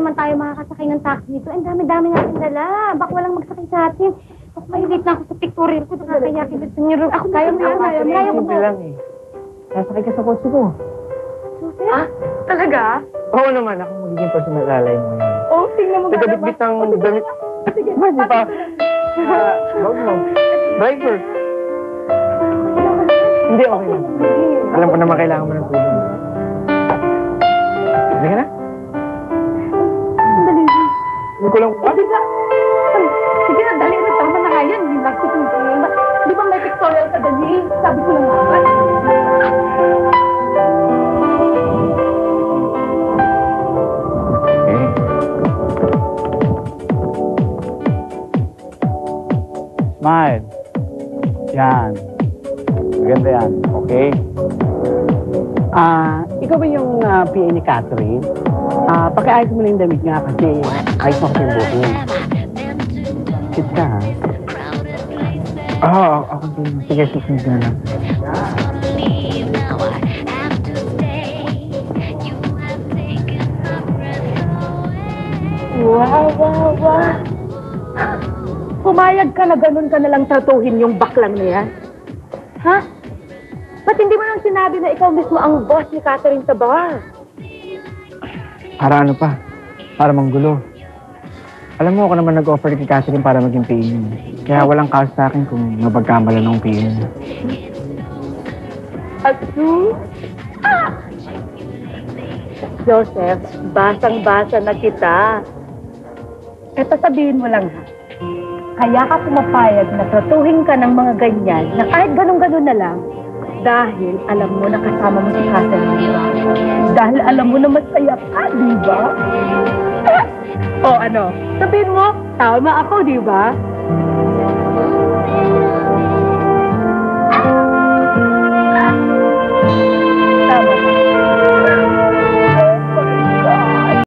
naman tayo makakasakay ng taxi nito. Ang dami-dami natin dala. Baka walang magsakay sa atin. Ako, may late na ako sa pictorial ko. Nakakayakin ito niyo. Ako, kaya mo yan. Kaya mo Simple lang eh. Sasakay ka sa kotse ko. Susi? Ah? Talaga? Oo naman, ako magiging personal ally mo yun. Oh, tingnan mo. Tagabit-bit ang damit. Sige. Di ba? Wag mo. Driver. Hindi, okay lang. Alam ko naman kailangan mo ng tulong. Hindi ka na? Dali. Hindi ko lang... Sige na, dali na. Tama na nga yan. Hindi nagtitingin. Di ba may pictorial ka, dali? Sabi ko lang nga. Okay. Smile. Yan. Maganda yan. Okay? Ikaw ba yung PA ni Catherine? Pakiayos mo na yung damit nga kasi ayos mo kasi yung buhok mo. Sit ka, ha? Ako din. Sige, susunod na lang. Wow. Pumayag ka na ganun ka na lang tratuhin yung baklang na yan? Ha? Ba't hindi mo nang sinabi na ikaw mismo ang boss ni Catherine sa bar? Para ano pa? Para manggulo. Alam mo, ako naman nag-offer kay Catherine para maging PA niya. Kaya walang kaso sa akin kung mapagkamalan ng PA niya. Asu? Joseph, basang-basa na kita. Eto sabihin mo lang ha. Kaya ka pumapayag na tratuhin ka ng mga ganyan na kahit ganun-ganun na lang dahil alam mo na kasama mo si Catherine, di ba? Dahil alam mo na masaya ka, di ba? O ano? Sabihin mo, tama ako, di ba?